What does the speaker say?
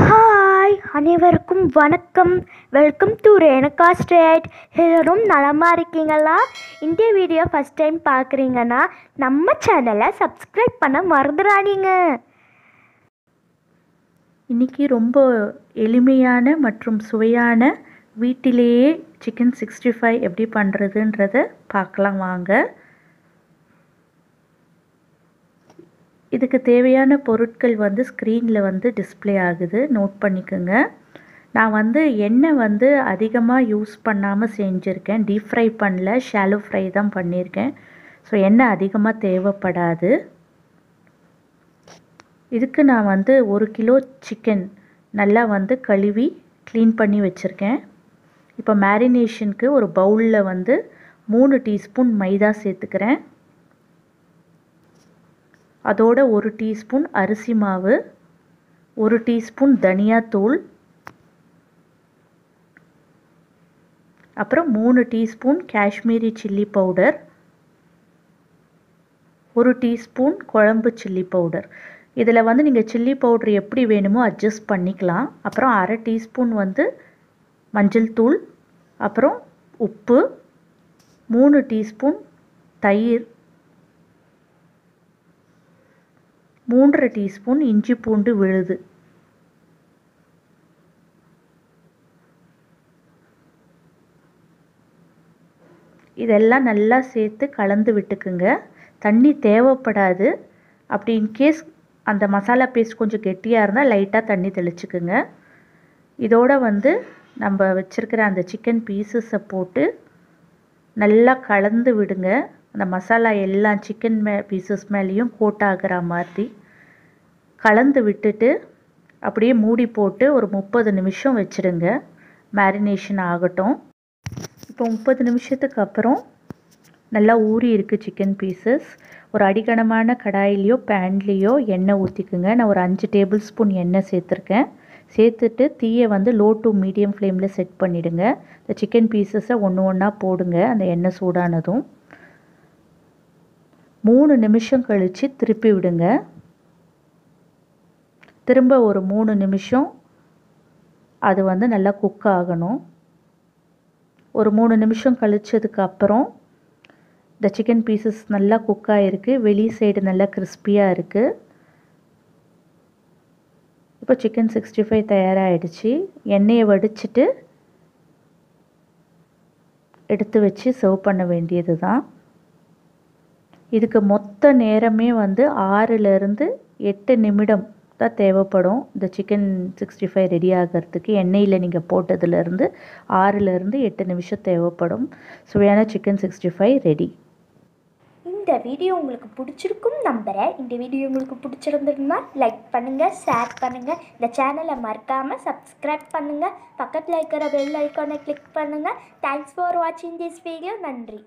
Hi அனைவருக்கும் வணக்கம். Welcome to Renuka straight. எல்லாரும் நலமாக இருக்கீங்களா? இந்த வீடியோ ஃபஸ்ட் டைம் பார்க்குறீங்கன்னா நம்ம சேனலை சப்ஸ்கிரைப் பண்ண மறந்துடாதீங்க. இன்றைக்கி ரொம்ப எளிமையான மற்றும் சுவையான வீட்டிலேயே சிக்கன் 65 எப்படி பண்ணுறதுன்றதை பார்க்கலாம் வாங்க. இதுக்கு தேவையான பொருட்கள் ஸ்க்ரீனில் டிஸ்ப்ளே ஆகுது, நோட் பண்ணிக்கோங்க. நான் எண்ணெய் அதிகமாக யூஸ் பண்ணாமல் செஞ்சுருக்கேன். டீப் ஃப்ரை பண்ணல, ஷாலோ ஃப்ரை தான் பண்ணியிருக்கேன். ஸோ எண்ணெய் அதிகமாக தேவைப்படாது. இதுக்கு நான் 1 கிலோ சிக்கன் நல்லா கழுவி க்ளீன் பண்ணி வச்சுருக்கேன். இப்போ மேரினேஷனுக்கு ஒரு பவுலில் 3 டீஸ்பூன் மைதா சேர்த்துக்கிறேன். அதோட 1 டீஸ்பூன் அரிசி மாவு, 1 டீஸ்பூன் தனியாத்தூள், அப்புறம் 3 teaspoon Kashmiri chilli powder, 1 teaspoon குழம்பு சில்லி பவுடர். இதில் நீங்கள் சில்லி பவுடர் எப்படி வேணுமோ அட்ஜஸ்ட் பண்ணிக்கலாம். அப்புறம் அரை டீஸ்பூன் மஞ்சள் தூள், அப்புறம் உப்பு, 3 டீஸ்பூன் தயிர், 3 டீஸ்பூன் இஞ்சி பூண்டு விழுது. இதெல்லாம் நல்லா சேர்த்து கலந்து விட்டுக்குங்க. தண்ணி தேவைப்படாது. அப்படி இன்கேஸ் அந்த மசாலா பேஸ்ட் கொஞ்சம் கெட்டியாக இருந்தால் லைட்டாக தண்ணி தெளிச்சுக்குங்க. இதோட நம்ம வச்சுருக்கிற அந்த சிக்கன் பீசஸை போட்டு நல்லா கலந்து விடுங்க. அந்த மசாலா எல்லாம் சிக்கன் பீசஸ் மேலேயும் கோட் ஆகிற மாதிரி கலந்து விட்டுட்டு அப்படியே மூடி போட்டு ஒரு 30 நிமிஷம் வச்சுடுங்க. மேரினேஷன் ஆகட்டும். இப்போ 30 நிமிஷத்துக்கு அப்புறம் நல்லா ஊறி இருக்குது சிக்கன் பீசஸ். ஒரு அடிகனமான கடாயிலையோ பேன்லேயோ எண்ணெய் ஊற்றிக்குங்க. நான் ஒரு 5 டேபிள் ஸ்பூன் எண்ணெய் சேர்த்துருக்கேன். சேர்த்துட்டு தீயை லோ டு மீடியம் ஃப்ளேமில் செட் பண்ணிவிடுங்க. இந்த சிக்கன் பீசஸை ஒன்று ஒன்றா போடுங்க. அந்த எண்ணெய் சூடானதும் 3 நிமிஷம் கழித்து திருப்பி விடுங்க. திரும்ப ஒரு 3 நிமிஷம் அது நல்லா குக் ஆகணும். ஒரு 3 நிமிஷம் கழிச்சதுக்கு அப்புறம் இந்த சிக்கன் பீசஸ் நல்லா குக் ஆகிருக்கு. வெளி சைடு நல்லா கிறிஸ்பியாக இருக்குது. இப்போ சிக்கன் 65 தயாராகிடுச்சு. எண்ணெயை வடிச்சிட்டு எடுத்து வச்சு சர்வ் பண்ண வேண்டியது தான். இதுக்கு மொத்த நேரமே 6லேருந்து 8 நிமிடம் தான் தேவைப்படும். இந்த சிக்கன் 65 ரெடி ஆகிறதுக்கு எண்ணெயில் நீங்கள் போட்டதுலேருந்து 6லேருந்து 8 நிமிஷம் தேவைப்படும். சுவையான சிக்கன் 65 ரெடி. இந்த வீடியோ உங்களுக்கு பிடிச்சிருக்கும் நம்புகிறேன். இந்த வீடியோ உங்களுக்கு பிடிச்சிருந்ததுன்னா லைக் பண்ணுங்கள், ஷேர் பண்ணுங்கள். இந்த சேனலை மறக்காமல் சப்ஸ்கிரைப் பண்ணுங்கள். பக்கத்தில் இருக்கிற பெல் ஐக்கானை கிளிக் பண்ணுங்கள். தேங்க்ஸ் ஃபார் வாட்சிங் திஸ் வீடியோ. நன்றி.